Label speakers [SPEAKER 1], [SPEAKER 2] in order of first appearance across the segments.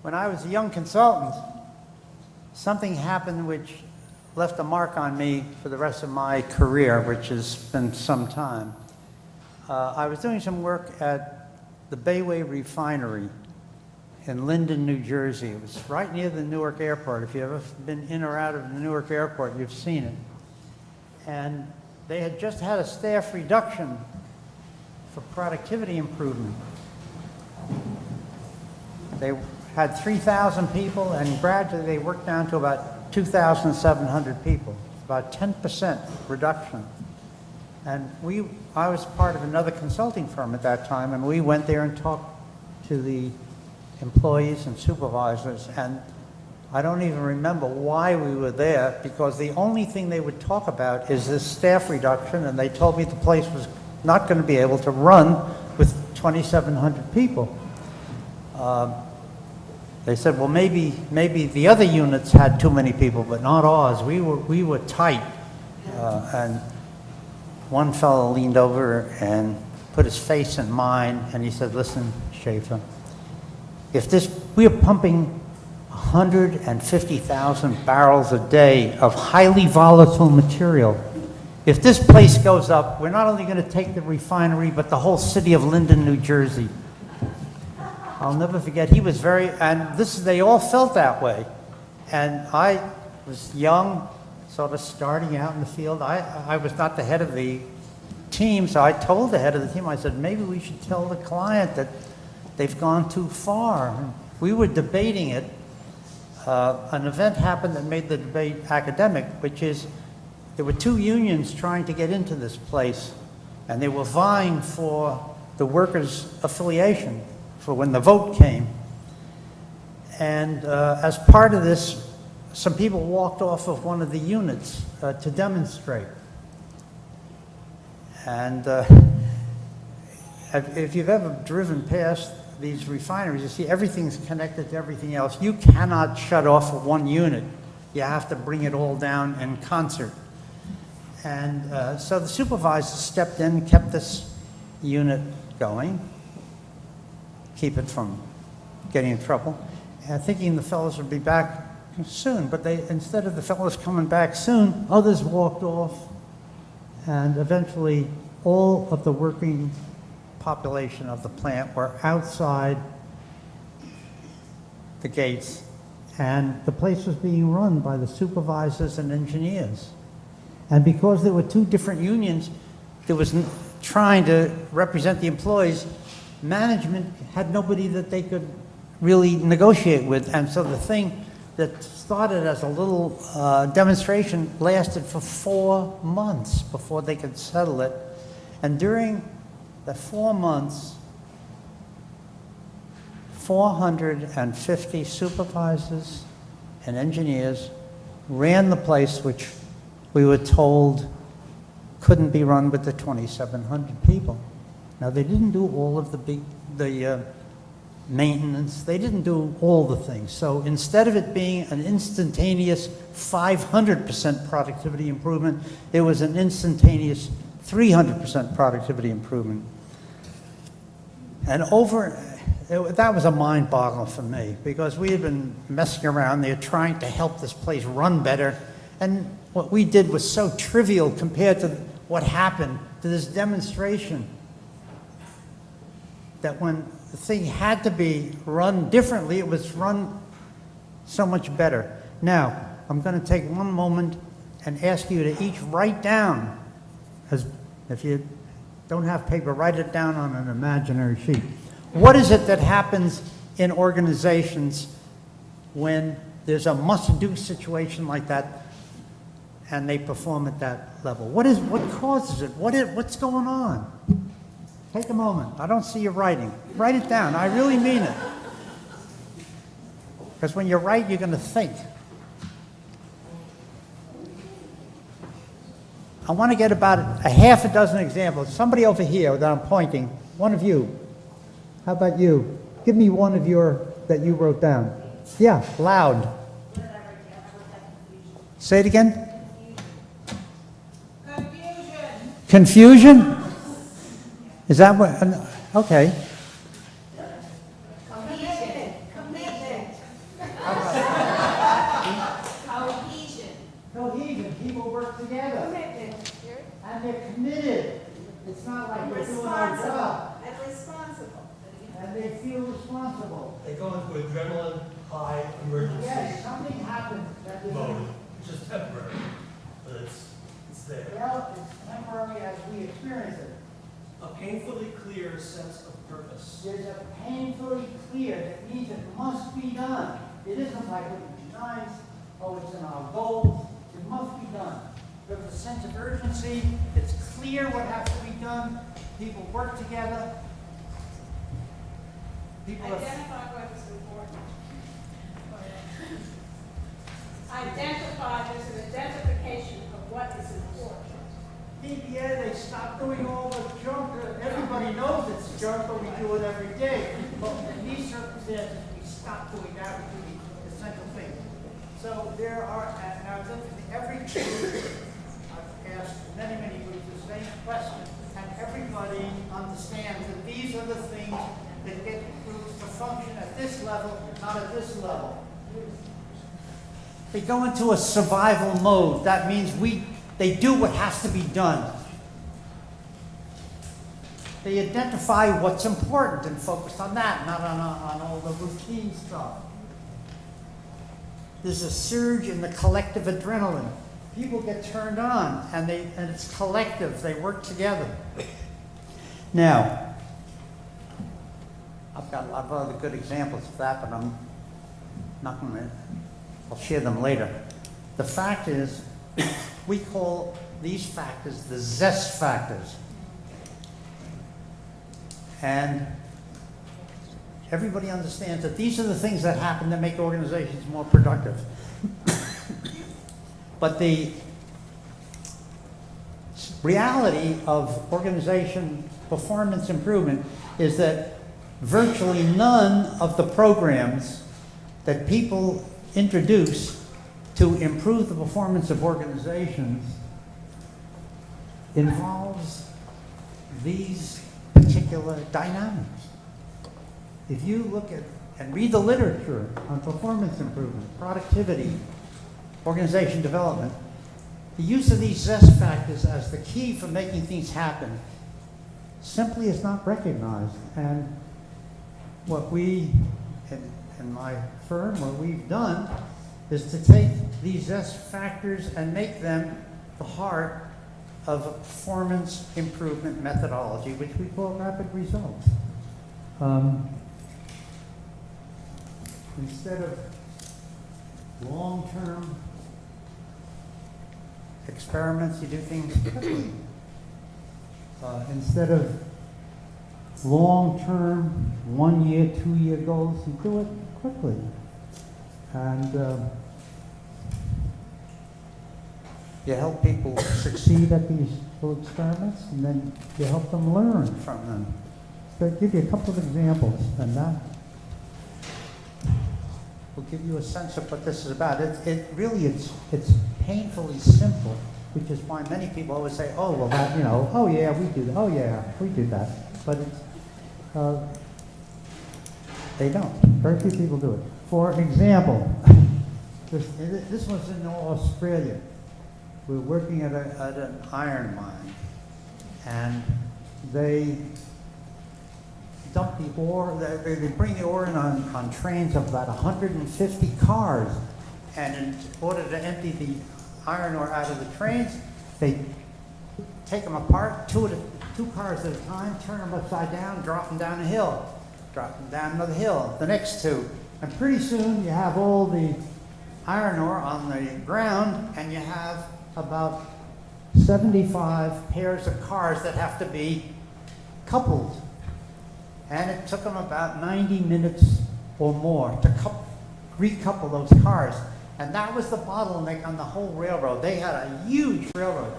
[SPEAKER 1] when I was a young consultant, something happened which left a mark on me for the rest of my career, which has been some time. I was doing some work at the Bayway Refinery in Linden, New Jersey. It was right near the Newark Airport. If you've ever been in or out of the Newark Airport, you've seen it. And they had just had a staff reduction for productivity improvement. They had 3,000 people, and gradually they worked down to about 2,700 people, about 10% reduction. And I was part of another consulting firm at that time, and we went there and talked to the employees and supervisors, and I don't even remember why we were there, because the only thing they would talk about is this staff reduction, and they told me the place was not going to be able to run with 2,700 people. They said, well, maybe the other units had too many people, but not ours. We were tight. And one fellow leaned over and put his face in mine, and he said, listen, Schaffer, we're pumping 150,000 barrels a day of highly volatile material. If this place goes up, we're not only going to take the refinery, but the whole city of Linden, New Jersey. I'll never forget, he was they all felt that way. And I was young, sort of starting out in the field. I was not the head of the team, so I told the head of the team, I said, maybe we should tell the client that they've gone too far. And we were debating it. An event happened that made the debate academic, which is there were two unions trying to get into this place, and they were vying for the workers' affiliation for when the vote came. And as part of this, some people walked off of one of the units to demonstrate. And if you've ever driven past these refineries, you see everything's connected to everything else. You cannot shut off one unit. You have to bring it all down in concert. And so the supervisor stepped in and kept this unit going, keep it from getting in trouble, and thinking the fellows would be back soon. But instead of the fellows coming back soon, others walked off, and eventually all of the working population of the plant were outside the gates, and the place was being run by the supervisors and engineers. And because there were two different unions, there was trying to represent the employees, management had nobody that they could really negotiate with. And so the thing that started as a little demonstration lasted for 4 months before they could settle it. And during the 4 months, 450 supervisors and engineers ran the place, which we were told couldn't be run with the 2,700 people. Now, they didn't do all of the maintenance. They didn't do all the things. So instead of it being an instantaneous 500% productivity improvement, it was an instantaneous 300% productivity improvement. And that was a mind boggler for me, because we had been messing around there trying to help this place run better. And what we did was so trivial compared to what happened to this demonstration, that when the thing had to be run differently, it was run so much better. Now, I'm going to take one moment and ask you to each write down, if you don't have paper, write it down on an imaginary sheet. What is it that happens in organizations when there's a must-do situation like that and they perform at that level? What causes it? What's going on? Take a moment. I don't see you writing. Write it down. I really mean it. Because when you write, you're going to think. I want to get about a half a dozen examples. Somebody over here that I'm pointing, one of you. How about you? Give me one of that you wrote down. Yeah, loud. Say it again. Confusion? Is that what? Okay. people work together.
[SPEAKER 2] Committed.
[SPEAKER 1] And they're committed. It's not like they're doing their job.
[SPEAKER 2] And responsible.
[SPEAKER 1] And they feel responsible.
[SPEAKER 3] They go into adrenaline high emergency
[SPEAKER 1] Yes, something happens that is,
[SPEAKER 3] mode. It's just temporary, but it's there.
[SPEAKER 1] well, it's temporary as we experience it.
[SPEAKER 3] A painfully clear sense of purpose.
[SPEAKER 1] There's a painfully clear, that means it must be done. It isn't like what it designs, oh, it's in our goals, it must be done. There's a sense of urgency, it's clear what has to be done, people work together. People are,
[SPEAKER 2] Identify what is important. Identify, there's an identification of what is important.
[SPEAKER 1] yeah, they stop doing all the junk, everybody knows it's junk, but we do it every day. But in these circumstances, we stop doing that, we do the essential thing. So there are, and I was interested, every group, I've asked many, many groups the same question, and everybody understands that these are the things that get groups to function at this level, not at this level. They go into a survival mode. That means they do what has to be done. They identify what's important and focus on that, not on all the routine stuff. There's a surge in the collective adrenaline. People get turned on, and it's collective. They work together. Now, I've got a lot of other good examples of that, but I'm not going to. I'll share them later. The fact is, we call these factors the zest factors. And everybody understands that these are the things that happen that make organizations more productive. But the reality of organization performance improvement is that virtually none of the programs that people introduce to improve the performance of organizations involves these particular dynamics. If you look at and read the literature on performance improvement, productivity, organization development, the use of these zest factors as the key for making things happen simply is not recognized. And what we, in my firm, what we've done is to take these zest factors and make them the heart of a performance improvement methodology, which we call rapid results. Instead of long-term experiments, you do things quickly. Instead of long-term, 1 year, 2 year goals, you do it quickly. And you help people succeed at these little experiments, and then you help them learn from them. So I'll give you a couple of examples, and that will give you a sense of what this is about. It's painfully simple, which is why many people always say, oh, well, that, oh, yeah, we do that. Oh, yeah, we do that. But they don't. Very few people do it. For example, this was in Australia. We were working at an iron mine, and they dump the ore, they bring the ore in on trains of about 150 cars, and in order to empty the iron ore out of the trains, they take them apart, two cars at a time, turn them upside down, drop them down a hill, drop them down another hill, the next two, and pretty soon you have all the iron ore on the ground, and you have about 75 pairs of cars that have to be coupled. And it took them about 90 minutes or more to recouple those cars. And that was the bottleneck on the whole railroad. They had a huge railroad.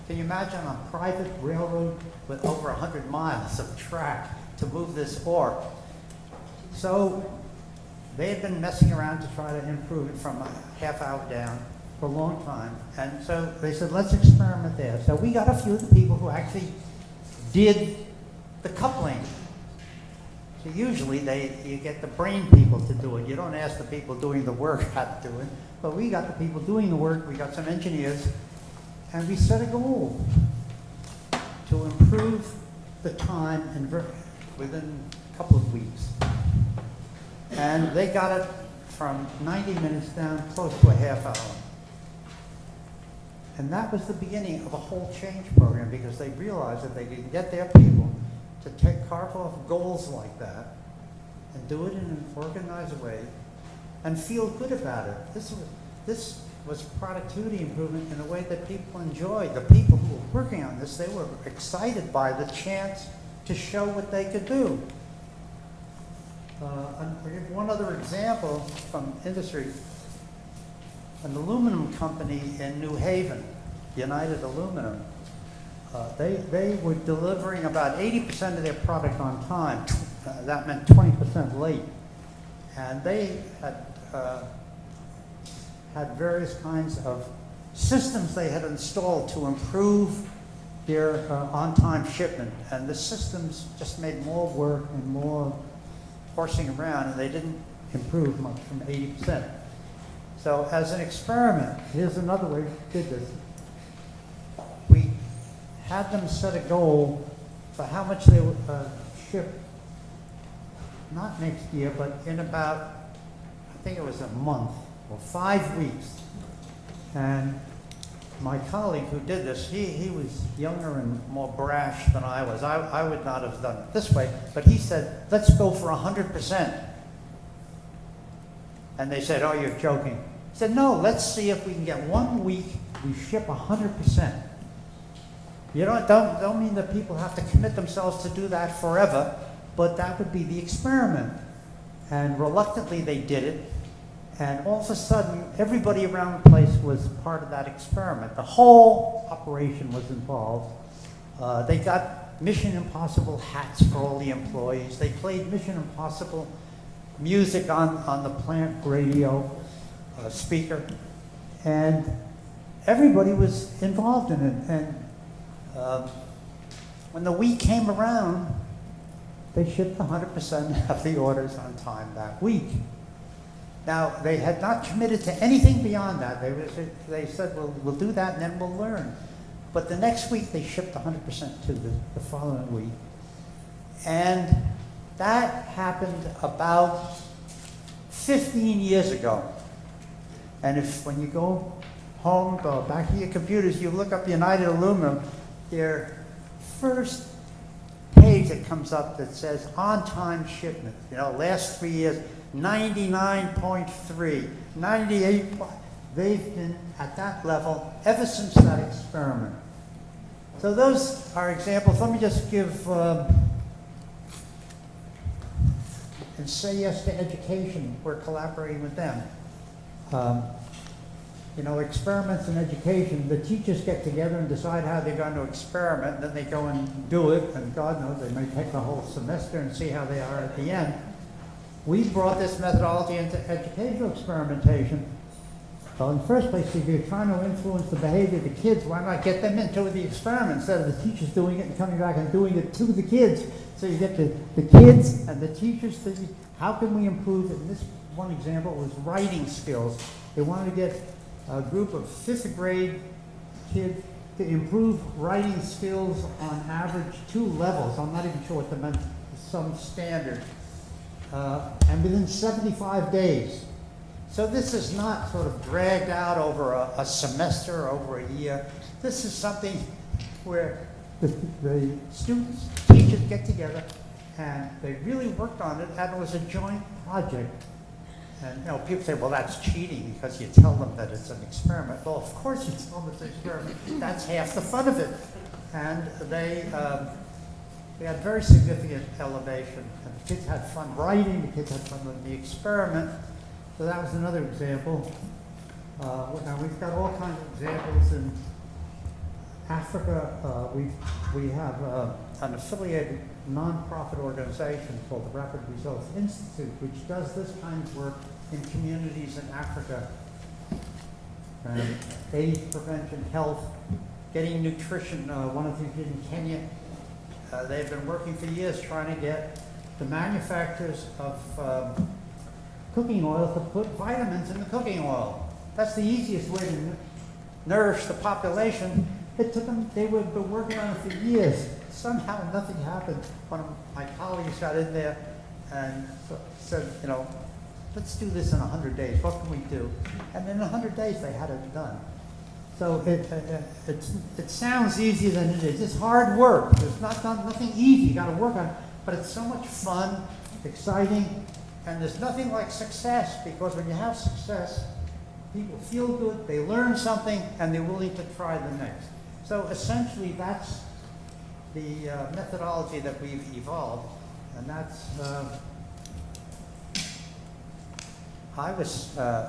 [SPEAKER 1] Can you imagine a private railroad with over 100 miles of track to move this ore? So they had been messing around to try to improve it from a half hour down for a long time. And so they said, let's experiment there. So we got a few of the people who actually did the coupling. So usually you get the brain people to do it. You don't ask the people doing the work how to do it. But we got the people doing the work, we got some engineers, and we set a goal to improve the time within a couple of weeks. And they got it from 90 minutes down close to a half hour. And that was the beginning of a whole change program, because they realized that they could get their people to carve off goals like that and do it in an organized way and feel good about it. This was productivity improvement in a way that people enjoyed. The people who were working on this, they were excited by the chance to show what they could do. And I'll give one other example from industry. An aluminum company in New Haven, United Aluminum, they were delivering about 80% of their product on time. That meant 20% late. And they had various kinds of systems they had installed to improve their on-time shipment. And the systems just made more work and more horsing around, and they didn't improve much from 80%. So as an experiment, here's another way we did this. We had them set a goal for how much they would ship, not next year, but in about, I think it was a month or 5 weeks. And my colleague who did this, he was younger and more brash than I was. I would not have done it this way, but he said, let's go for 100%. And they said, oh, you're joking. He said, no, let's see if we can get 1 week, we ship 100%. You don't mean that people have to commit themselves to do that forever, but that would be the experiment. And reluctantly they did it. And all of a sudden, everybody around the place was part of that experiment. The whole operation was involved. They got Mission Impossible hats for all the employees. They played Mission Impossible music on the plant radio speaker. And everybody was involved in it. And when the week came around, they shipped 100% of the orders on time that week. Now, they had not committed to anything beyond that. They said, well, we'll do that and then we'll learn. But the next week, they shipped 100% to the following week. And that happened about 15 years ago. And when you go home, go back to your computers, you look up United Aluminum, their first page that comes up that says on-time shipment, last 3 years, 99.3, 98. They've been at that level ever since that experiment. So those are examples. Let me just give, and Say Yes to Education. We're collaborating with them. Experiments in education, the teachers get together and decide how they're going to experiment, and then they go and do it, and God knows, they may take the whole semester and see how they are at the end. We brought this methodology into educational experimentation. Well, in the first place, if you're trying to influence the behavior of the kids, why not get them into the experiment instead of the teachers doing it and coming back and doing it to the kids? So you get the kids and the teachers thinking, how can we improve? And this one example was writing skills. They wanted to get a group of 5th grade kids to improve writing skills on average 2 levels. I'm not even sure what that meant, some standard. And within 75 days. So this is not sort of dragged out over a semester or over a year. This is something where the students, teachers get together and they really worked on it, and it was a joint project. And people say, well, that's cheating because you tell them that it's an experiment. Well, of course you tell them it's an experiment. That's half the fun of it. And they had very significant elevation. And the kids had fun writing, the kids had fun with the experiment. So that was another example. Now we've got all kinds of examples in Africa. We have an affiliated nonprofit organization called the Rapid Results Institute, which does this kind of work in communities in Africa. AIDS prevention, health, getting nutrition. One of the things in Kenya, they've been working for years trying to get the manufacturers of cooking oil to put vitamins in the cooking oil. That's the easiest way to nourish the population. It took them, they were been working on it for years. Somehow nothing happened. One of my colleagues got in there and said, you know, let's do this in 100 days. What can we do? And in 100 days they had it done. So it sounds easier than it is. It's hard work. There's nothing easy. You got to work on it. But it's so much fun, exciting, and there's nothing like success, because when you have success, people feel good, they learn something, and they're willing to try the next. So essentially, that's the methodology that we've evolved, and that's.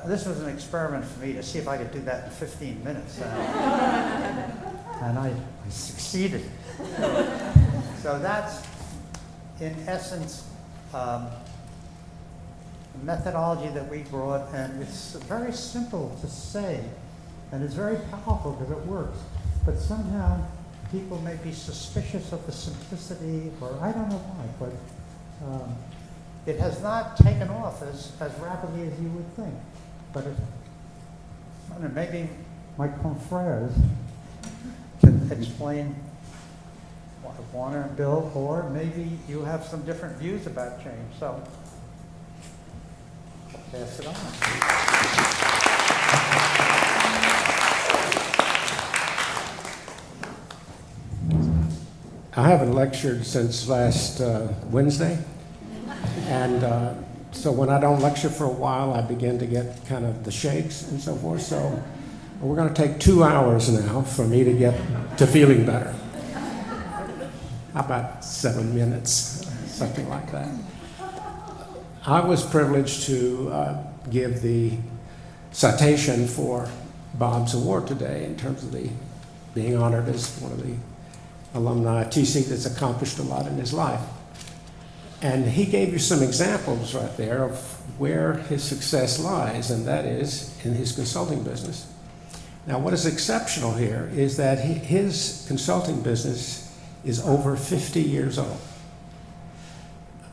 [SPEAKER 1] This was an experiment for me to see if I could do that in 15 minutes, and I succeeded. So that's, in essence, the methodology that we brought, and it's very simple to say, and it's very powerful because it works. But somehow people may be suspicious of the simplicity, or I don't know why, but it has not taken off as rapidly as you would think. But I don't know, maybe my confrères can explain Warner and Bill, or maybe you have some different views about change. So I'll pass it on.
[SPEAKER 4] I haven't lectured since last Wednesday, and so when I don't lecture for a while, I begin to get kind of the shakes and so forth. So we're going to take 2 hours now for me to get to feeling better. How about 7 minutes, something like that. I was privileged to give the citation for Bob's award today in terms of being honored as one of the alumni of TC that's accomplished a lot in his life. And he gave you some examples right there of where his success lies, and that is in his consulting business. Now, what is exceptional here is that his consulting business is over 50 years old.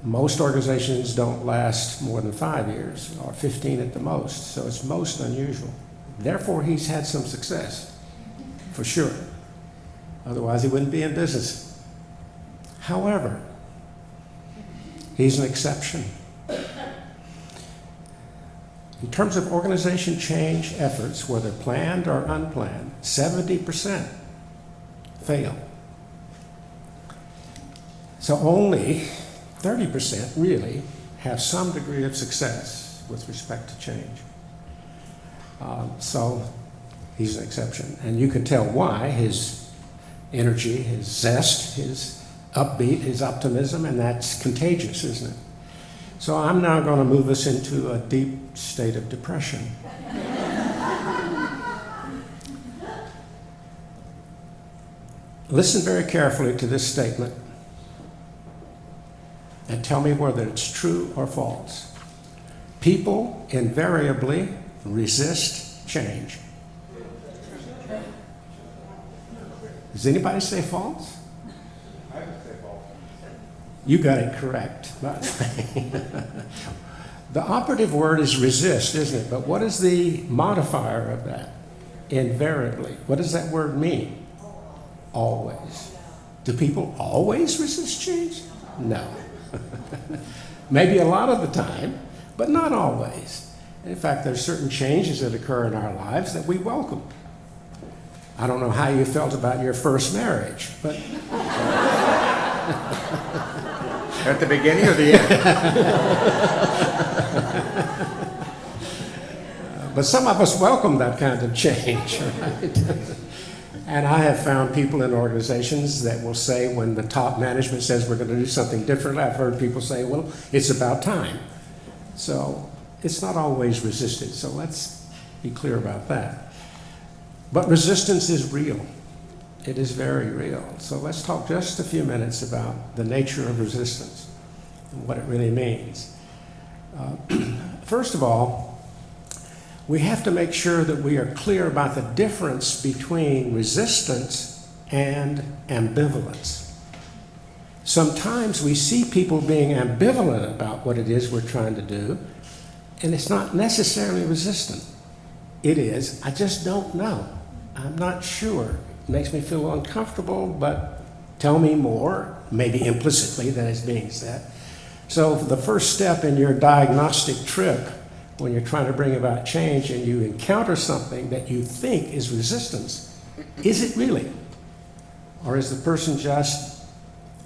[SPEAKER 4] Most organizations don't last more than 5 years, or 15 at the most, so it's most unusual. Therefore, he's had some success, for sure. Otherwise, he wouldn't be in business. However, he's an exception. In terms of organization change efforts, whether planned or unplanned, 70% fail. So only 30% really have some degree of success with respect to change. So he's an exception. And you can tell why: his energy, his zest, his upbeat, his optimism, and that's contagious, isn't it? So I'm now going to move us into a deep state of depression. Listen very carefully to this statement and tell me whether it's true or false. People invariably resist change. Does anybody say false?
[SPEAKER 5] I would say false.
[SPEAKER 4] You got it correct. The operative word is resist, isn't it? But what is the modifier of that? Invariably. What does that word mean? Always. Do people always resist change? No. Maybe a lot of the time, but not always. In fact, there's certain changes that occur in our lives that we welcome. I don't know how you felt about your first marriage, but
[SPEAKER 5] At the beginning or the end?
[SPEAKER 4] but some of us welcome that kind of change, right? And I have found people in organizations that will say, when the top management says we're going to do something different, I've heard people say, well, it's about time. So it's not always resisted. So let's be clear about that. But resistance is real. It is very real. So let's talk just a few minutes about the nature of resistance and what it really means. First of all, we have to make sure that we are clear about the difference between resistance and ambivalence. Sometimes we see people being ambivalent about what it is we're trying to do, and it's not necessarily resistant. It is, I just don't know. I'm not sure. It makes me feel uncomfortable, but tell me more, maybe implicitly that is being said. So the first step in your diagnostic trip, when you're trying to bring about change and you encounter something that you think is resistance, is it really? Or is the person just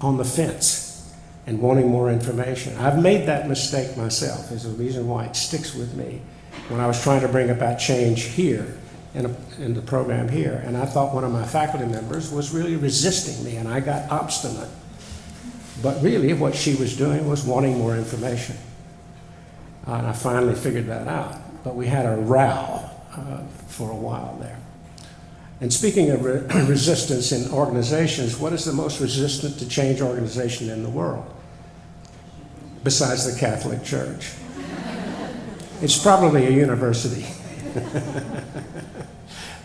[SPEAKER 4] on the fence and wanting more information? I've made that mistake myself. There's a reason why it sticks with me. When I was trying to bring about change here, in the program here, and I thought one of my faculty members was really resisting me, and I got obstinate. But really what she was doing was wanting more information. And I finally figured that out. But we had a row for a while there. And speaking of resistance in organizations, what is the most resistant to change organization in the world? Besides the Catholic Church. It's probably a university.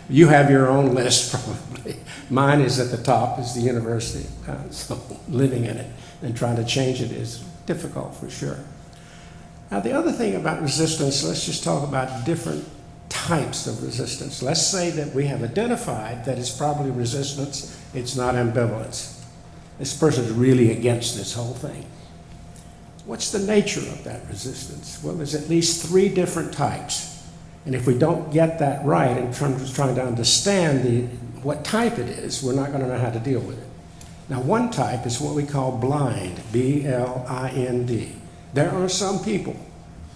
[SPEAKER 4] You have your own list, probably. Mine is at the top, is the university. So living in it and trying to change it is difficult for sure. Now, the other thing about resistance, let's just talk about different types of resistance. Let's say that we have identified that it's probably resistance, it's not ambivalence. This person is really against this whole thing. What's the nature of that resistance? Well, there's at least 3 different types. And if we don't get that right in terms of trying to understand what type it is, we're not going to know how to deal with it. Now, one type is what we call blind, B-L-I-N-D. There are some people,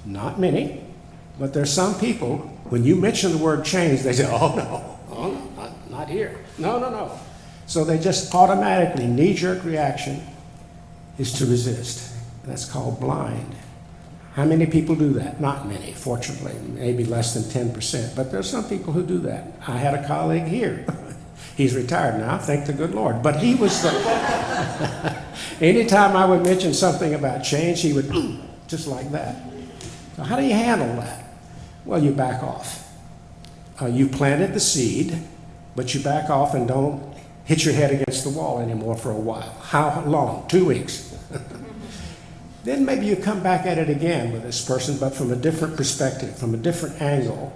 [SPEAKER 4] not many, but there's some people, when you mention the word change, they say, oh no, not here. No. So they just automatically, knee-jerk reaction is to resist. That's called blind. How many people do that? Not many, fortunately, maybe less than 10%, but there's some people who do that. I had a colleague here. He's retired now, thank the good Lord. But he was the, anytime I would mention something about change, he would, just like that. So how do you handle that? Well, you back off. You planted the seed, but you back off and don't hit your head against the wall anymore for a while. How long? 2 weeks. Then maybe you come back at it again with this person, but from a different perspective, from a different angle,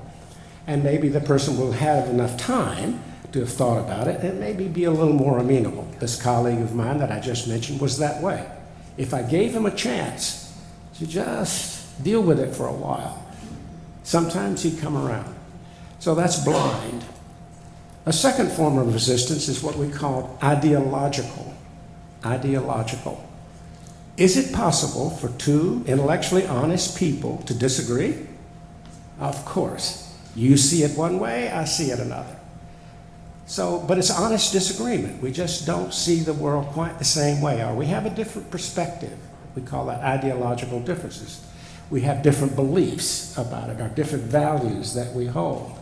[SPEAKER 4] and maybe the person will have enough time to have thought about it and maybe be a little more amenable. This colleague of mine that I just mentioned was that way. If I gave him a chance to just deal with it for a while, sometimes he'd come around. So that's blind. A second form of resistance is what we call ideological. Ideological. Is it possible for 2 intellectually honest people to disagree? Of course. You see it one way, I see it another. So, but it's honest disagreement. We just don't see the world quite the same way, or we have a different perspective. We call that ideological differences. We have different beliefs about it, or different values that we hold.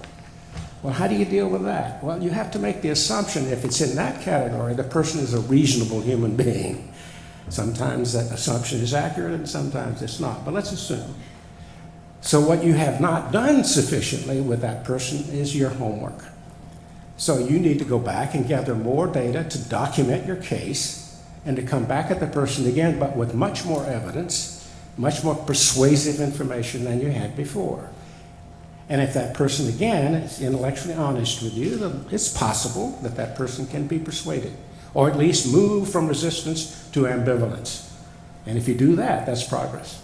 [SPEAKER 4] Well, how do you deal with that? Well, you have to make the assumption if it's in that category, the person is a reasonable human being. Sometimes that assumption is accurate and sometimes it's not, but let's assume. So what you have not done sufficiently with that person is your homework. So you need to go back and gather more data to document your case and to come back at the person again, but with much more evidence, much more persuasive information than you had before. And if that person, again, is intellectually honest with you, then it's possible that that person can be persuaded, or at least move from resistance to ambivalence. And if you do that, that's progress.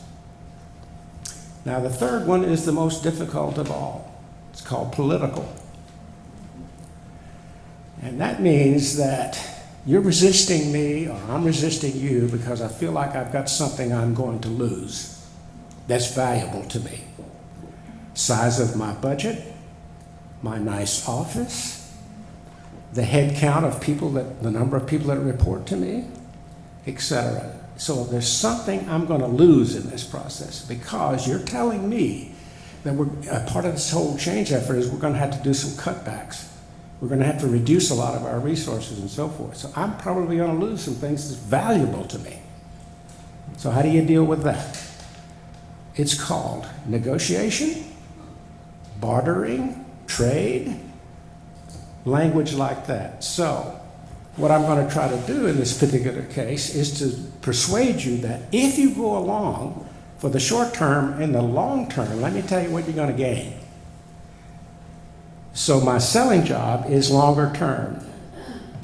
[SPEAKER 4] Now, the third one is the most difficult of all. It's called political. And that means that you're resisting me, or I'm resisting you because I feel like I've got something I'm going to lose that's valuable to me. Size of my budget, my nice office, the head count of people the number of people that report to me, etc. So there's something I'm going to lose in this process because you're telling me that part of this whole change effort is we're going to have to do some cutbacks. We're going to have to reduce a lot of our resources and so forth. So I'm probably going to lose some things that's valuable to me. So how do you deal with that? It's called negotiation, bartering, trade, language like that. So What I'm going to try to do in this particular case is to persuade you that if you go along for the short term and the long term, let me tell you what you're going to gain. So my selling job is longer term,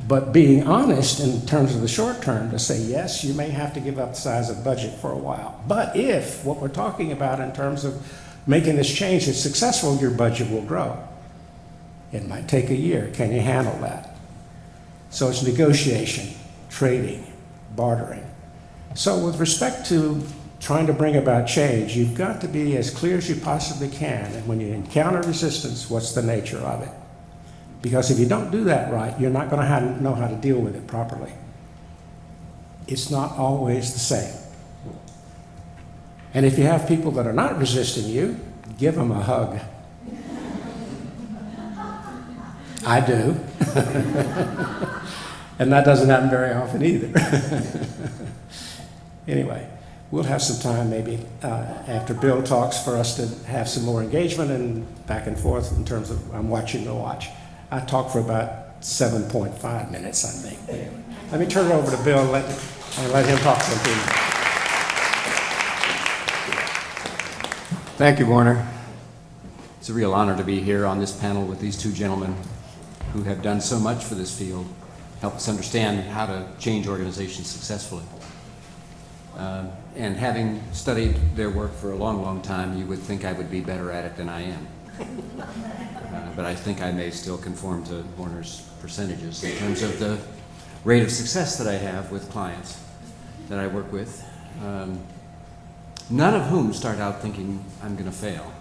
[SPEAKER 4] but being honest in terms of the short term to say, yes, you may have to give up the size of budget for a while. But if what we're talking about in terms of making this change is successful, your budget will grow. It might take a year. Can you handle that? So it's negotiation, trading, bartering. So with respect to trying to bring about change, you've got to be as clear as you possibly can. And when you encounter resistance, what's the nature of it? Because if you don't do that right, you're not going to know how to deal with it properly. It's not always the same. And if you have people that are not resisting you, give them a hug. I do. And that doesn't happen very often either. Anyway, we'll have some time maybe after Bill talks for us to have some more engagement and back and forth in terms of I'm watching the watch. I talked for about 7.5 minutes, I think. Anyway, let me turn it over to Bill and let him talk for a few minutes.
[SPEAKER 6] Thank you, Warner. It's a real honor to be here on this panel with these two gentlemen who have done so much for this field, help us understand how to change organizations successfully. And having studied their work for a long, long time, you would think I would be better at it than I am. But I think I may still conform to Warner's percentages in terms of the rate of success that I have with clients that I work with, none of whom start out thinking I'm going to fail.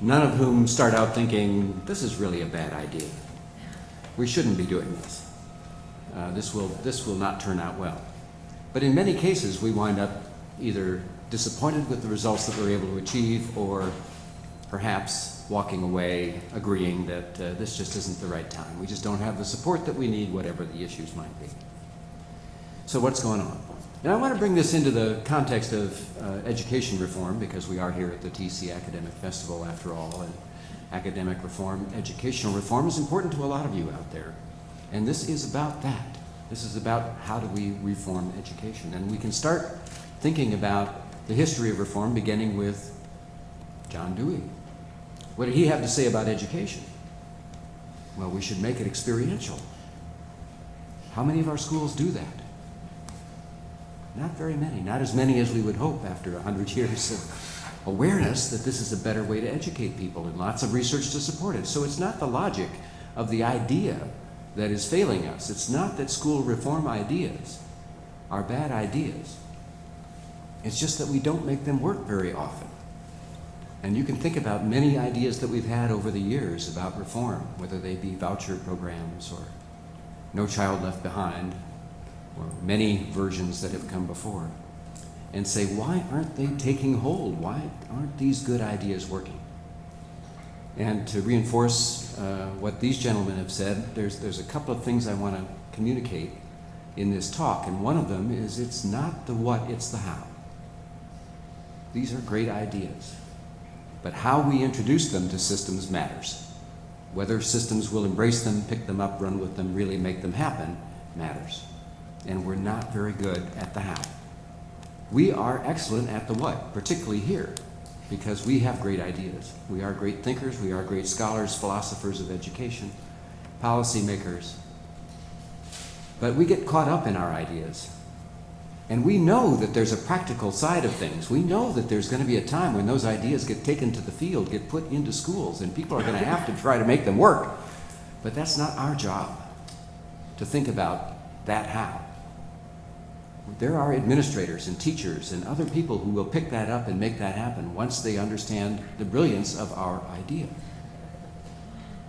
[SPEAKER 6] None of whom start out thinking this is really a bad idea. We shouldn't be doing this. This will not turn out well. But in many cases, we wind up either disappointed with the results that we're able to achieve, or perhaps walking away agreeing that this just isn't the right time. We just don't have the support that we need, whatever the issues might be. So what's going on? And I want to bring this into the context of education reform, because we are here at the TC Academic Festival after all, and academic reform, educational reform is important to a lot of you out there. And this is about that. This is about how do we reform education. And we can start thinking about the history of reform beginning with John Dewey. What did he have to say about education? Well, we should make it experiential. How many of our schools do that? Not very many, not as many as we would hope after 100 years of awareness that this is a better way to educate people, and lots of research to support it. So it's not the logic of the idea that is failing us. It's not that school reform ideas are bad ideas. It's just that we don't make them work very often. And you can think about many ideas that we've had over the years about reform, whether they be voucher programs or No Child Left Behind, or many versions that have come before, and say, why aren't they taking hold? Why aren't these good ideas working? And to reinforce what these gentlemen have said, there's a couple of things I want to communicate in this talk, and one of them is it's not the what, it's the how. These are great ideas, but how we introduce them to systems matters. Whether systems will embrace them, pick them up, run with them, really make them happen, matters. And we're not very good at the how. We are excellent at the what, particularly here, because we have great ideas. We are great thinkers, we are great scholars, philosophers of education, policymakers. But we get caught up in our ideas. And we know that there's a practical side of things. We know that there's going to be a time when those ideas get taken to the field, get put into schools, and people are going to have to try to make them work. But that's not our job, to think about that how. There are administrators and teachers and other people who will pick that up and make that happen once they understand the brilliance of our idea.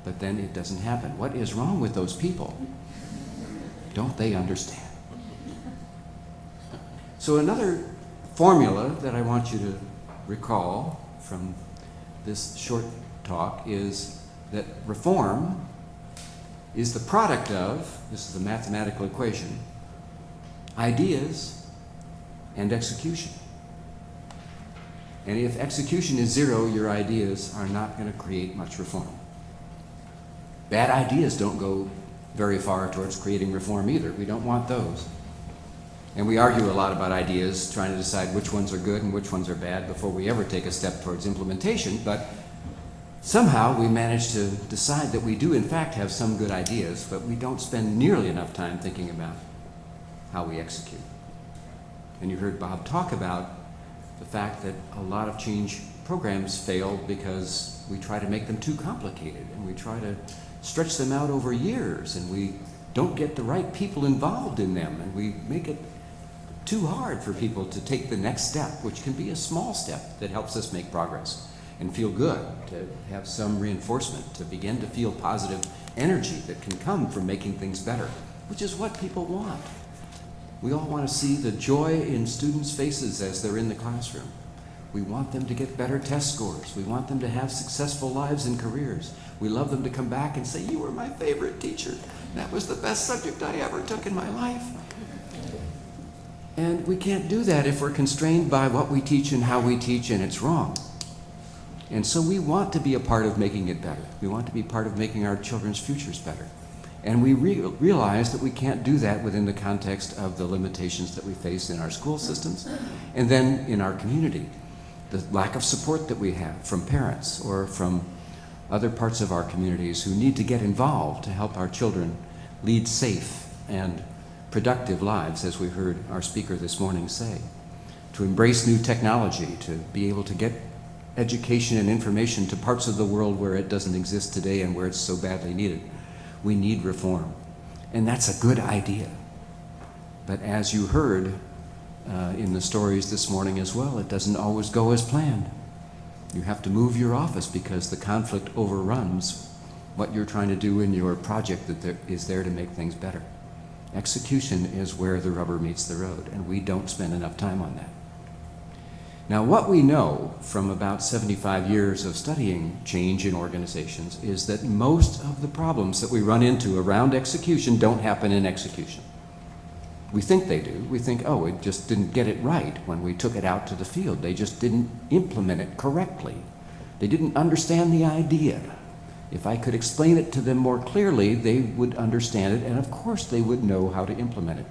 [SPEAKER 6] But then it doesn't happen. What is wrong with those people? Don't they understand? So another formula that I want you to recall from this short talk is that reform is the product of, this is a mathematical equation, ideas and execution. And if execution is zero, your ideas are not going to create much reform. Bad ideas don't go very far towards creating reform either. We don't want those. And we argue a lot about ideas, trying to decide which ones are good and which ones are bad before we ever take a step towards implementation, but somehow we manage to decide that we do in fact have some good ideas, but we don't spend nearly enough time thinking about how we execute. And you heard Bob talk about the fact that a lot of change programs fail because we try to make them too complicated, and we try to stretch them out over years, and we don't get the right people involved in them, and we make it too hard for people to take the next step, which can be a small step that helps us make progress and feel good, to have some reinforcement, to begin to feel positive energy that can come from making things better, which is what people want. We all want to see the joy in students' faces as they're in the classroom. We want them to get better test scores. We want them to have successful lives and careers. We love them to come back and say, "You were my favorite teacher. That was the best subject I ever took in my life." And we can't do that if we're constrained by what we teach and how we teach, and it's wrong. And so we want to be a part of making it better. We want to be part of making our children's futures better. And we realize that we can't do that within the context of the limitations that we face in our school systems and then in our community. The lack of support that we have from parents or from other parts of our communities who need to get involved to help our children lead safe and productive lives, as we heard our speaker this morning say, to embrace new technology, to be able to get education and information to parts of the world where it doesn't exist today and where it's so badly needed. We need reform, and that's a good idea. But as you heard in the stories this morning as well, it doesn't always go as planned. You have to move your office because the conflict overruns what you're trying to do in your project that is there to make things better. Execution is where the rubber meets the road, and we don't spend enough time on that. Now, what we know from about 75 years of studying change in organizations is that most of the problems that we run into around execution don't happen in execution. We think they do. We think, oh, it just didn't get it right when we took it out to the field. They just didn't implement it correctly. They didn't understand the idea. If I could explain it to them more clearly, they would understand it, and of course they would know how to implement it.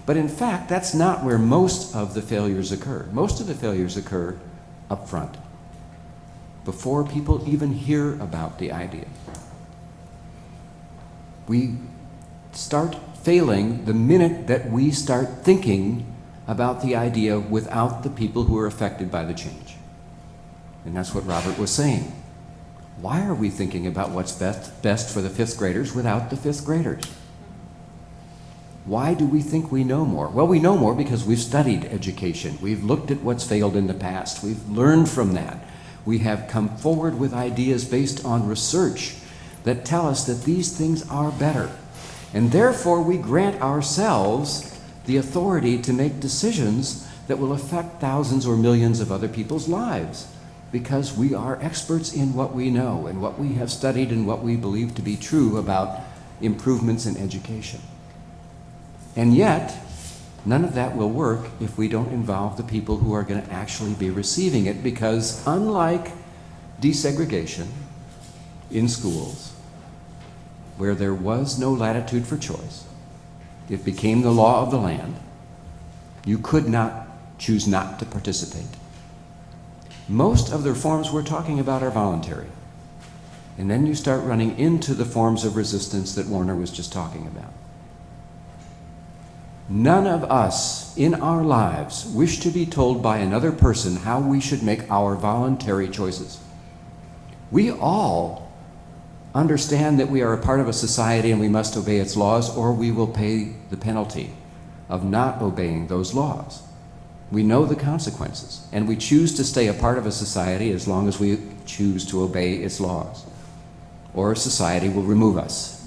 [SPEAKER 6] But in fact, that's not where most of the failures occur. Most of the failures occur up front, before people even hear about the idea. We start failing the minute that we start thinking about the idea without the people who are affected by the change. And that's what Robert was saying. Why are we thinking about what's best for the fifth graders without the fifth graders? Why do we think we know more? Well, we know more because we've studied education. We've looked at what's failed in the past. We've learned from that. We have come forward with ideas based on research that tell us that these things are better. And therefore, we grant ourselves the authority to make decisions that will affect thousands or millions of other people's lives, because we are experts in what we know and what we have studied and what we believe to be true about improvements in education. And yet, none of that will work if we don't involve the people who are going to actually be receiving it, because unlike desegregation in schools, where there was no latitude for choice, it became the law of the land. You could not choose not to participate. Most of the reforms we're talking about are voluntary. And then you start running into the forms of resistance that Warner was just talking about. None of us in our lives wish to be told by another person how we should make our voluntary choices. We all understand that we are a part of a society and we must obey its laws, or we will pay the penalty of not obeying those laws. We know the consequences, and we choose to stay a part of a society as long as we choose to obey its laws. Or society will remove us,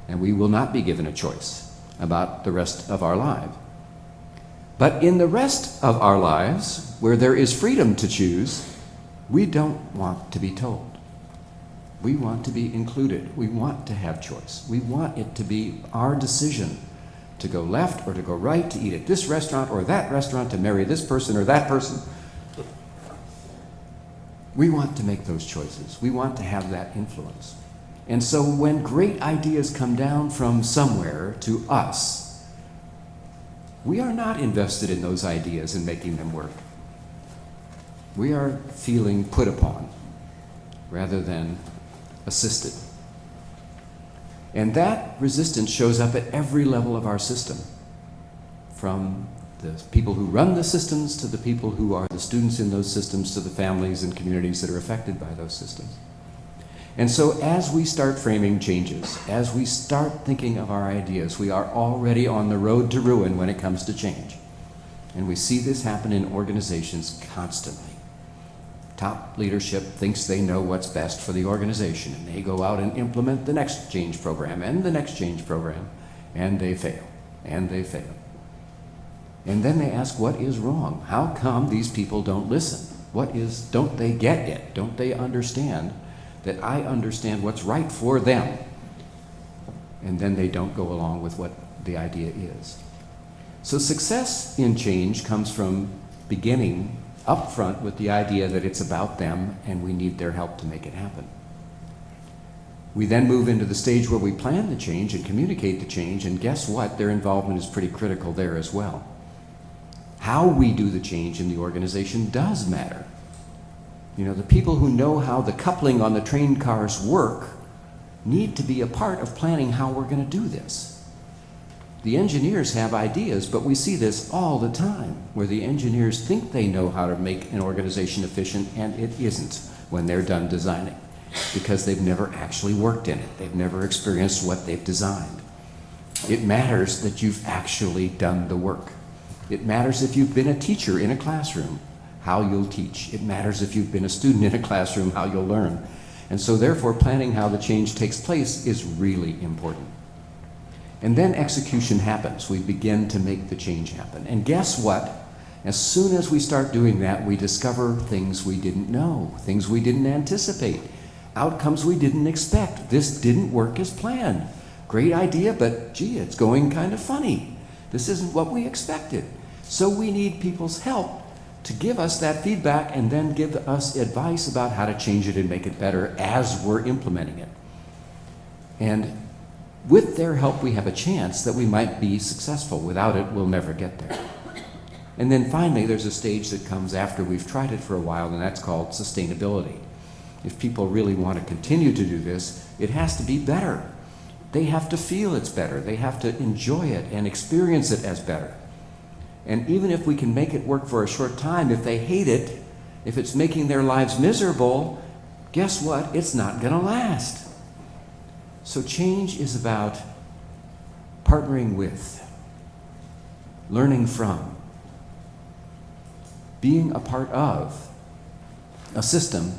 [SPEAKER 6] and we will not be given a choice about the rest of our lives. But in the rest of our lives, where there is freedom to choose, we don't want to be told. We want to be included. We want to have choice. We want it to be our decision to go left or to go right, to eat at this restaurant or that restaurant, to marry this person or that person. We want to make those choices. We want to have that influence. And so when great ideas come down from somewhere to us, we are not invested in those ideas and making them work. We are feeling put upon rather than assisted. And that resistance shows up at every level of our system, from the people who run the systems to the people who are the students in those systems to the families and communities that are affected by those systems. And so as we start framing changes, as we start thinking of our ideas, we are already on the road to ruin when it comes to change. And we see this happen in organizations constantly. Top leadership thinks they know what's best for the organization, and they go out and implement the next change program and the next change program, and they fail, and they fail. And then they ask, what is wrong? How come these people don't listen? Don't they get it? Don't they understand that I understand what's right for them? And then they don't go along with what the idea is. So success in change comes from beginning up front with the idea that it's about them and we need their help to make it happen. We then move into the stage where we plan the change and communicate the change, and guess what? Their involvement is pretty critical there as well. How we do the change in the organization does matter. You know, the people who know how the coupling on the train cars work need to be a part of planning how we're going to do this. The engineers have ideas, but we see this all the time, where the engineers think they know how to make an organization efficient, and it isn't when they're done designing, because they've never actually worked in it. They've never experienced what they've designed. It matters that you've actually done the work. It matters if you've been a teacher in a classroom, how you'll teach. It matters if you've been a student in a classroom, how you'll learn. And so therefore, planning how the change takes place is really important. And then execution happens. We begin to make the change happen. And guess what? As soon as we start doing that, we discover things we didn't know, things we didn't anticipate, outcomes we didn't expect. This didn't work as planned. Great idea, but gee, it's going kind of funny. This isn't what we expected. So we need people's help to give us that feedback and then give us advice about how to change it and make it better as we're implementing it. And with their help, we have a chance that we might be successful. Without it, we'll never get there. And then finally, there's a stage that comes after we've tried it for a while, and that's called sustainability. If people really want to continue to do this, it has to be better. They have to feel it's better. They have to enjoy it and experience it as better. And even if we can make it work for a short time, if they hate it, if it's making their lives miserable, guess what? It's not going to last. So change is about partnering with, learning from, being a part of a system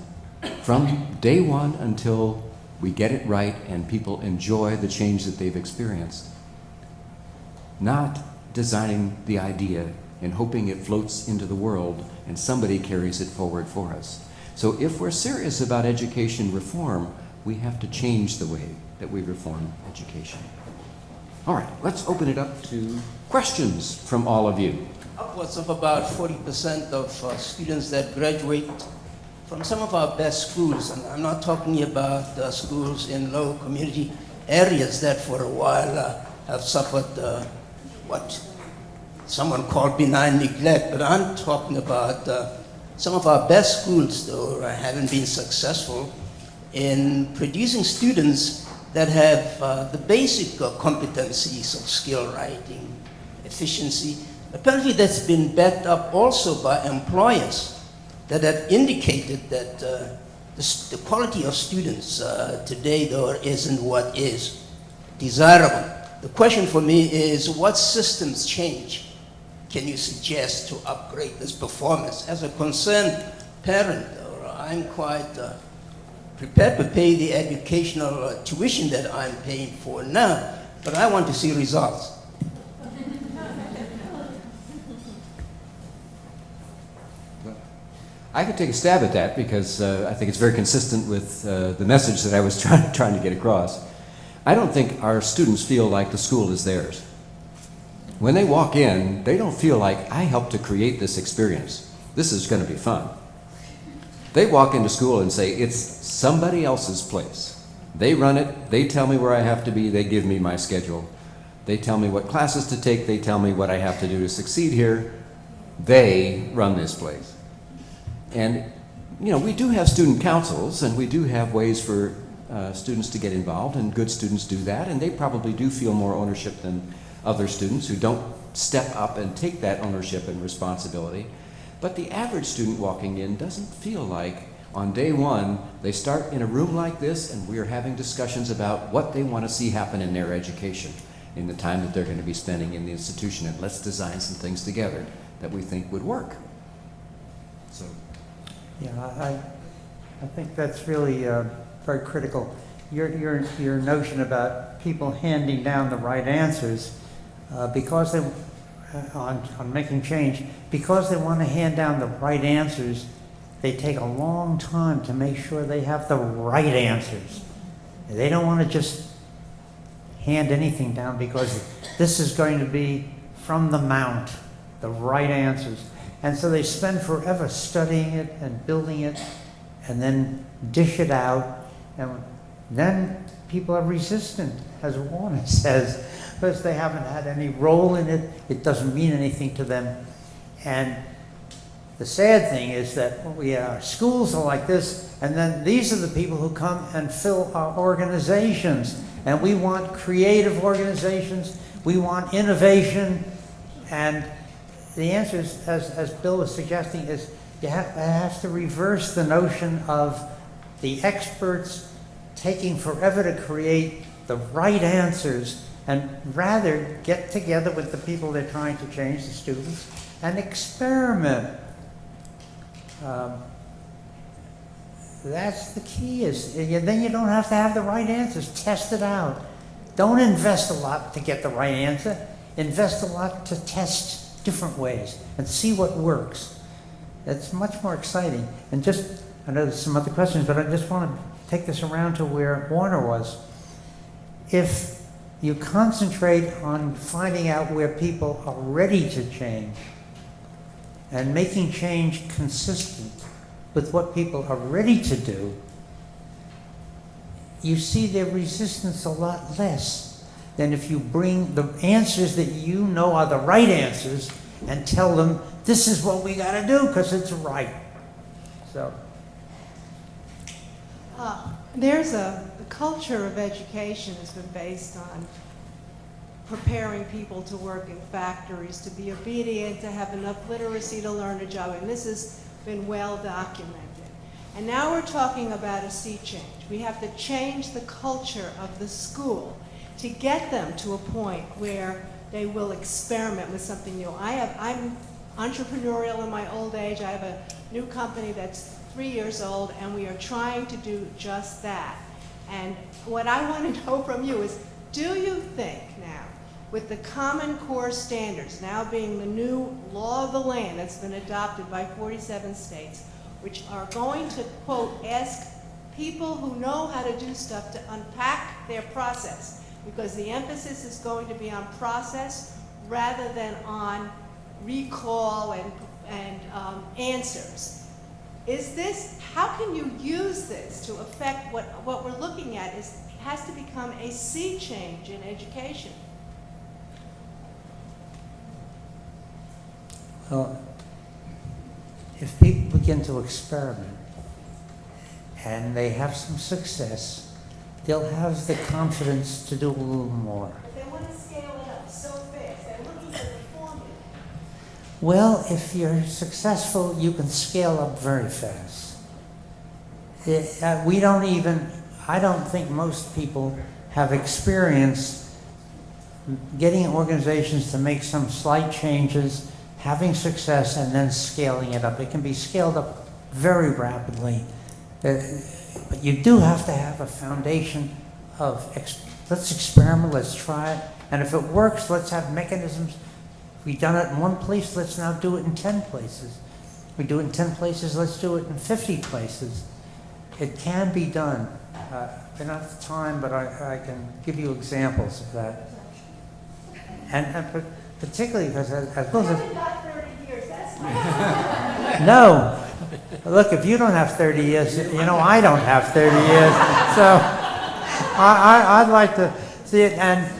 [SPEAKER 6] from day one until we get it right and people enjoy the change that they've experienced. Not designing the idea and hoping it floats into the world and somebody carries it forward for us. So if we're serious about education reform, we have to change the way that we reform education. All right, let's open it up to questions from all of you.
[SPEAKER 7] Upwards of about 40% of students that graduate from some of our best schools, and I'm not talking about schools in low community areas that for a while have suffered what someone called benign neglect, but I'm talking about some of our best schools, though, haven't been successful in producing students that have the basic competencies of skill writing, efficiency. Apparently that's been backed up also by employers that have indicated that the quality of students today, though, isn't what is desirable. The question for me is, what systems change can you suggest to upgrade this performance? As a concerned parent, I'm quite prepared to pay the educational tuition that I'm paying for now, but I want to see results.
[SPEAKER 6] I could take a stab at that because I think it's very consistent with the message that I was trying to get across. I don't think our students feel like the school is theirs. When they walk in, they don't feel like, I helped to create this experience. This is going to be fun. They walk into school and say, it's somebody else's place. They run it, they tell me where I have to be, they give me my schedule. They tell me what classes to take, they tell me what I have to do to succeed here. They run this place. And, you know, we do have student councils, and we do have ways for students to get involved, and good students do that, and they probably do feel more ownership than other students who don't step up and take that ownership and responsibility. But the average student walking in doesn't feel like on day one they start in a room like this and we are having discussions about what they want to see happen in their education in the time that they're going to be spending in the institution, and let's design some things together that we think would work. So,
[SPEAKER 1] Yeah, I think that's really very critical. Your notion about people handing down the right answers because they on making change, because they want to hand down the right answers, they take a long time to make sure they have the right answers. They don't want to just hand anything down because this is going to be from the mount, the right answers. And so they spend forever studying it and building it and then dish it out. And then people are resistant, as Warner says, because they haven't had any role in it. It doesn't mean anything to them. And the sad thing is that schools are like this, and then these are the people who come and fill our organizations. And we want creative organizations, we want innovation, and the answer is, as Bill was suggesting, is you have to reverse the notion of the experts taking forever to create the right answers, and rather get together with the people they're trying to change, the students, and experiment. That's the key, is then you don't have to have the right answers. Test it out. Don't invest a lot to get the right answer. Invest a lot to test different ways and see what works. It's much more exciting. And just, I know there's some other questions, but I just want to take this around to where Warner was. If you concentrate on finding out where people are ready to change and making change consistent with what people are ready to do, you see their resistance a lot less than if you bring the answers that you know are the right answers and tell them, this is what we got to do because it's right. So.
[SPEAKER 2] There's the culture of education has been based on preparing people to work in factories, to be obedient, to have enough literacy to learn a job, and this has been well documented. And now we're talking about a sea change. We have to change the culture of the school to get them to a point where they will experiment with something new. I'm entrepreneurial in my old age. I have a new company that's 3 years old, and we are trying to do just that. And what I want to know from you is, do you think now, with the Common Core standards now being the new law of the land that's been adopted by 47 states, which are going to, quote, ask people who know how to do stuff to unpack their process, because the emphasis is going to be on process rather than on recall and answers. Is this, how can you use this to affect what we're looking at has to become a sea change in education?
[SPEAKER 1] Well, if people begin to experiment and they have some success, they'll have the confidence to do a little more.
[SPEAKER 2] But they want to scale it up so fast. They're looking for the formula.
[SPEAKER 1] Well, if you're successful, you can scale up very fast. I don't think most people have experience getting organizations to make some slight changes, having success, and then scaling it up. It can be scaled up very rapidly. But you do have to have a foundation of, let's experiment, let's try it, and if it works, let's have mechanisms. If we've done it in one place, let's now do it in 10 places. If we do it in 10 places, let's do it in 50 places. It can be done. I don't have the time, but I can give you examples of that. And particularly because as well as...
[SPEAKER 2] I haven't got 30 years, that's not...
[SPEAKER 1] No. Look, if you don't have 30 years, you know I don't have 30 years. So I'd like to see it, and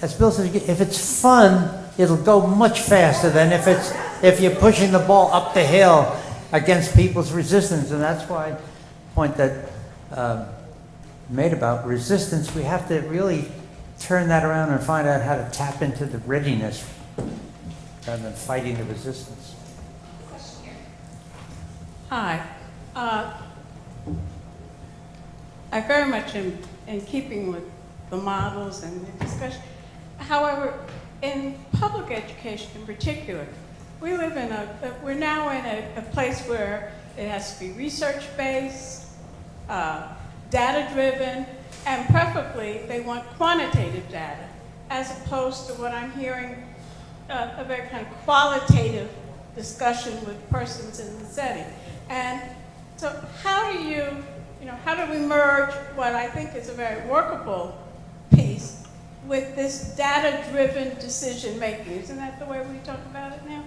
[SPEAKER 1] as Bill says, if it's fun, it'll go much faster than if you're pushing the ball up the hill against people's resistance, and that's why the point that made about resistance, we have to really turn that around and find out how to tap into the readiness rather than fighting the resistance.
[SPEAKER 8] Hi. I very much am in keeping with the models and the discussion. However, in public education in particular, we live in we're now in a place where it has to be research-based, data-driven, and preferably they want quantitative data, as opposed to what I'm hearing, a very kind of qualitative discussion with persons in the setting. And so how do we merge what I think is a very workable piece with this data-driven decision-making? Isn't that the way we talk about it now?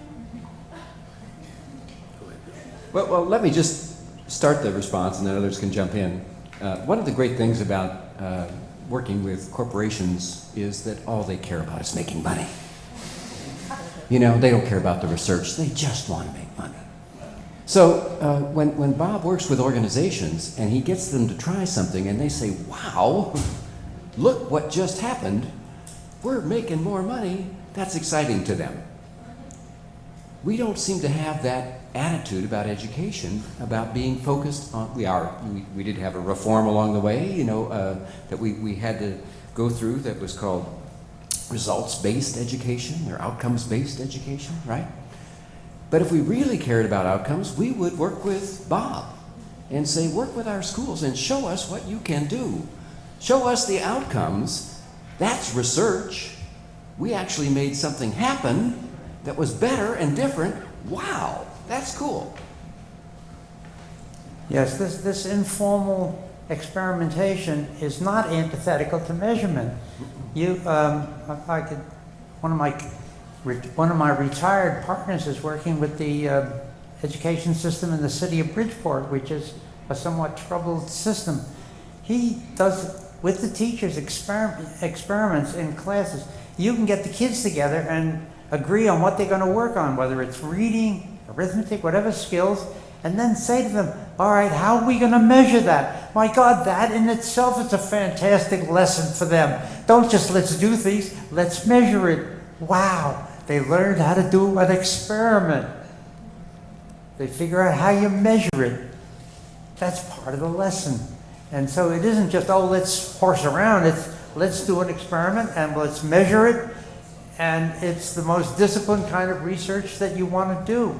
[SPEAKER 6] Well, let me just start the response and then others can jump in. One of the great things about working with corporations is that all they care about is making money. You know, they don't care about the research, they just want to make money. So when Bob works with organizations and he gets them to try something and they say, wow, look what just happened, we're making more money, that's exciting to them. We don't seem to have that attitude about education, about being focused on, we did have a reform along the way, you know, that we had to go through that was called results-based education or outcomes-based education, right? But if we really cared about outcomes, we would work with Bob and say, work with our schools and show us what you can do. Show us the outcomes. That's research. We actually made something happen that was better and different. Wow, that's cool.
[SPEAKER 1] Yes, this informal experimentation is not antithetical to measurement. One of my retired partners is working with the education system in the city of Bridgeport, which is a somewhat troubled system. He does, with the teachers, experiments in classes. You can get the kids together and agree on what they're going to work on, whether it's reading, arithmetic, whatever skills, and then say to them, all right, how are we going to measure that? My God, that in itself is a fantastic lesson for them. Don't just let's do things, let's measure it. Wow, they learned how to do an experiment. They figure out how you measure it. That's part of the lesson. And so it isn't just, oh, let's horse around. It's let's do an experiment and let's measure it. And it's the most disciplined kind of research that you want to do.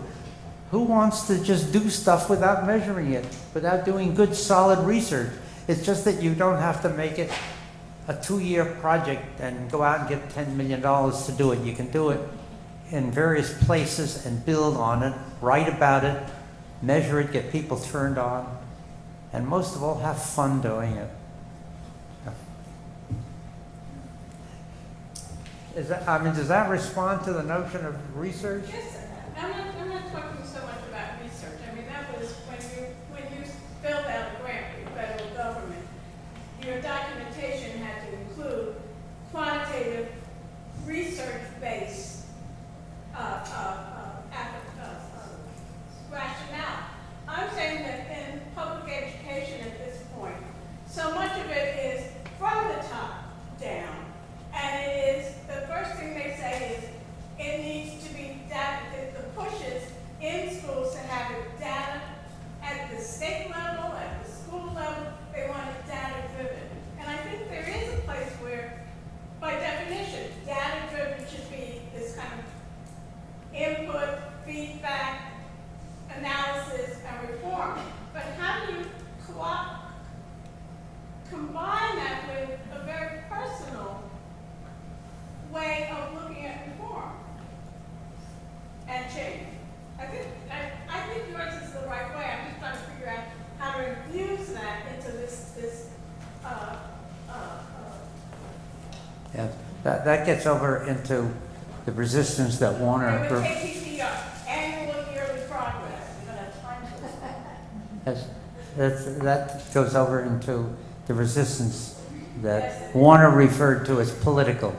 [SPEAKER 1] Who wants to just do stuff without measuring it, without doing good, solid research? It's just that you don't have to make it a 2-year project and go out and get $10 million to do it. You can do it in various places and build on it, write about it, measure it, get people turned on, and most of all, have fun doing it. Does that respond to the notion of research?
[SPEAKER 8] Yes, I'm not talking so much about research. I mean, that was when you filled out a grant for the federal government, your documentation had to include quantitative research-based rationale. I'm saying that in public education at this point, so much of it is from the top down. And it is, the first thing they say is, it needs to be data, the pushes in schools to have it data at the state level, at the school level, they want it data driven. And I think there is a place where, by definition, data driven should be this kind of input, feedback, analysis, and reform. But how do you combine that with a very personal way of looking at reform and change? I think yours is the right way. I'm just trying to figure out how to infuse that into this
[SPEAKER 1] Yeah, that gets over into the resistance that Warner
[SPEAKER 8] with
[SPEAKER 1] Burke
[SPEAKER 8] KPPR, annual yearly progress.
[SPEAKER 1] has. That goes over into the resistance that Warner referred to as political.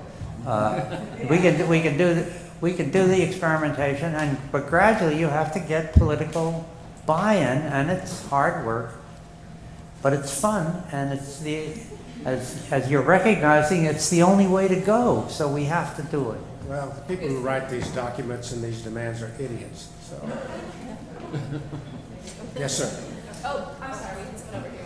[SPEAKER 1] We can do the experimentation, but gradually you have to get political buy-in, and it's hard work, but it's fun, and as you're recognizing, it's the only way to go. So we have to do it.
[SPEAKER 4] Well, the people who write these documents and these demands are idiots, so. Yes, sir.
[SPEAKER 9] Oh, I'm sorry, we can spin over here.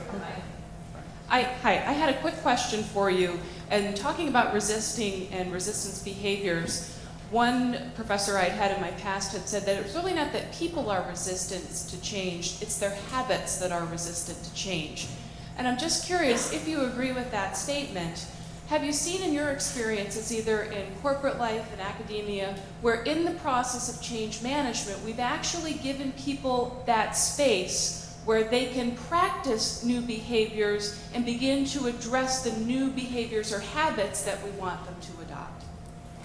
[SPEAKER 9] Hi, I had a quick question for you. And talking about resisting and resistance behaviors, one professor I'd had in my past had said that it's really not that people are resistant to change, it's their habits that are resistant to change. And I'm just curious if you agree with that statement. Have you seen in your experiences, either in corporate life and academia, where in the process of change management, we've actually given people that space where they can practice new behaviors and begin to address the new behaviors or habits that we want them to adopt?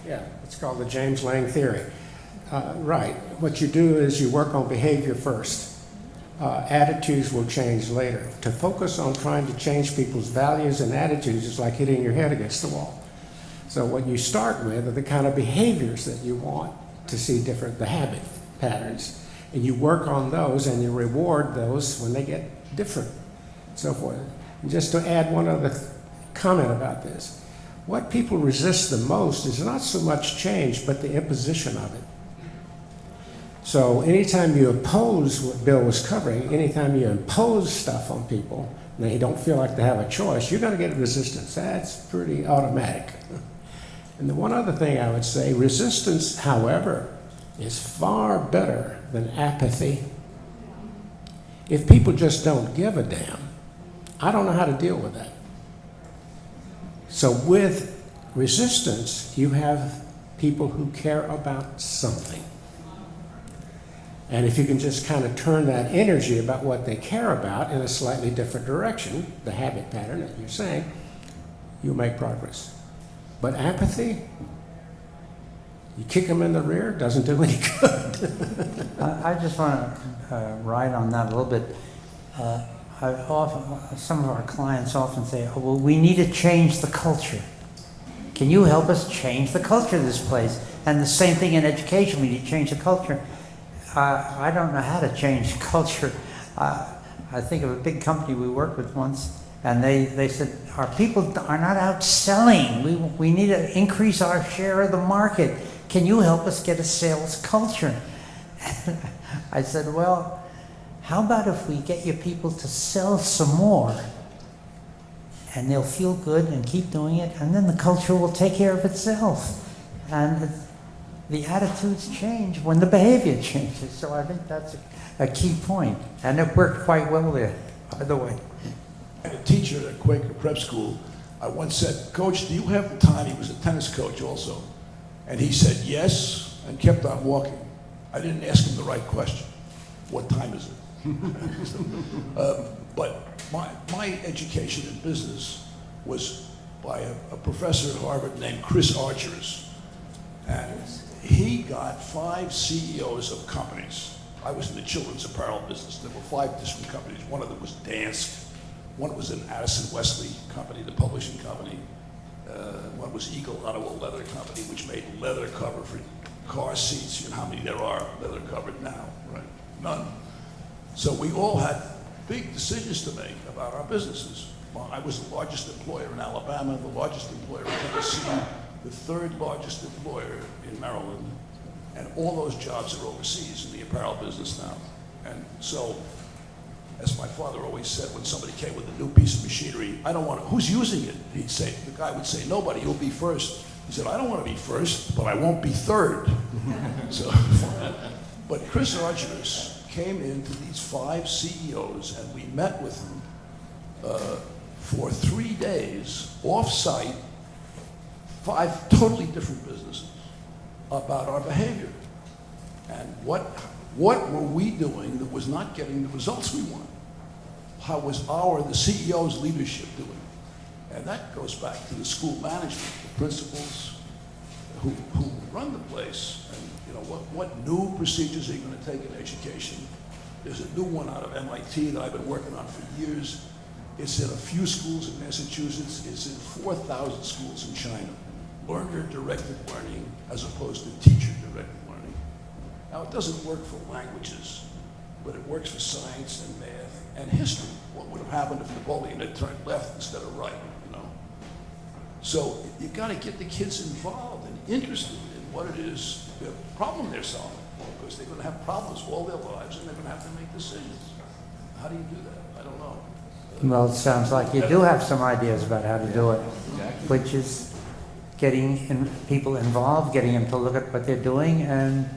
[SPEAKER 4] Yeah, it's called the James Lang theory. Right. What you do is you work on behavior first. Attitudes will change later. To focus on trying to change people's values and attitudes is like hitting your head against the wall. So what you start with are the kind of behaviors that you want to see different, the habit patterns. And you work on those and you reward those when they get different, so forth. And just to add one other comment about this, what people resist the most is not so much change, but the imposition of it. So anytime you oppose what Bill was covering, anytime you impose stuff on people, and they don't feel like they have a choice, you're going to get resistance. That's pretty automatic. And the one other thing I would say, resistance, however, is far better than apathy. If people just don't give a damn, I don't know how to deal with that. So with resistance, you have people who care about something. And if you can just kind of turn that energy about what they care about in a slightly different direction, the habit pattern that you're saying, you'll make progress. But apathy, you kick them in the rear, doesn't do any good.
[SPEAKER 1] I just want to ride on that a little bit. Some of our clients often say, oh, well, we need to change the culture. Can you help us change the culture of this place? And the same thing in education, we need to change the culture. I don't know how to change culture. I think of a big company we worked with once, and they said, our people are not out selling. We need to increase our share of the market. Can you help us get a sales culture? I said, well, how about if we get your people to sell some more, and they'll feel good and keep doing it, and then the culture will take care of itself. And the attitudes change when the behavior changes. So I think that's a key point. And it worked quite well there, by the way.
[SPEAKER 10] I had a teacher at a Quaker prep school. I once said, Coach, do you have the time? He was a tennis coach also. And he said yes, and kept on walking. I didn't ask him the right question. What time is it? But my education in business was by a professor at Harvard named Chris Argyris. And he got 5 CEOs of companies. I was in the children's apparel business. There were 5 different companies. One of them was Dansk. One was an Addison Wesley company, the publishing company. One was Eagle Ottawa Leather Company, which made leather cover for car seats. You know how many there are leather covered now, right? None. So we all had big decisions to make about our businesses. Well, I was the largest employer in Alabama, the largest employer in Tennessee, the 3rd largest employer in Maryland, and all those jobs are overseas in the apparel business now. And so, as my father always said, when somebody came with a new piece of machinery, I don't want to, who's using it? He'd say, the guy would say, nobody, you'll be first. He said, I don't want to be first, but I won't be 3rd. So, but Chris Argyris came into these 5 CEOs, and we met with them for 3 days, off-site, 5 totally different businesses about our behavior. And what were we doing that was not getting the results we wanted? How was the CEO's leadership doing? And that goes back to the school management, the principals who run the place. And you know, what new procedures are you going to take in education? There's a new one out of MIT that I've been working on for years. It's in a few schools in Massachusetts. It's in 4,000 schools in China. Learner-directed learning as opposed to teacher-directed learning. Now, it doesn't work for languages, but it works for science and math and history. What would have happened if Napoleon had turned left instead of right, you know? So you got to get the kids involved and interested in what it is, the problem they're solving, because they're going to have problems all their lives and they're going to have to make decisions. How do you do that? I don't know.
[SPEAKER 1] Well, it sounds like you do have some ideas about how to do it, which is getting people involved, getting them to look at what they're doing, and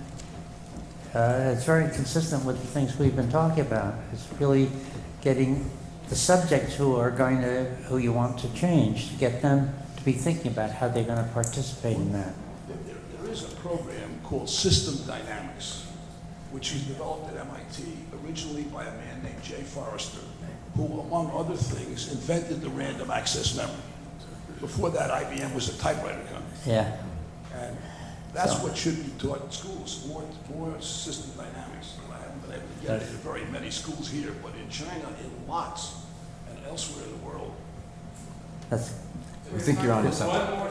[SPEAKER 1] it's very consistent with the things we've been talking about. It's really getting the subjects who you want to change, to get them to be thinking about how they're going to participate in that.
[SPEAKER 10] There is a program called System Dynamics, which was developed at MIT originally by a man named Jay Forrester, who, among other things, invented the random access memory. Before that, IBM was a typewriter company.
[SPEAKER 1] Yeah.
[SPEAKER 10] And that's what should be taught in schools, more system dynamics. I haven't been able to get it in very many schools here, but in China, in lots, and elsewhere in the world.
[SPEAKER 1] That's
[SPEAKER 6] We think you're onto something.
[SPEAKER 3] One more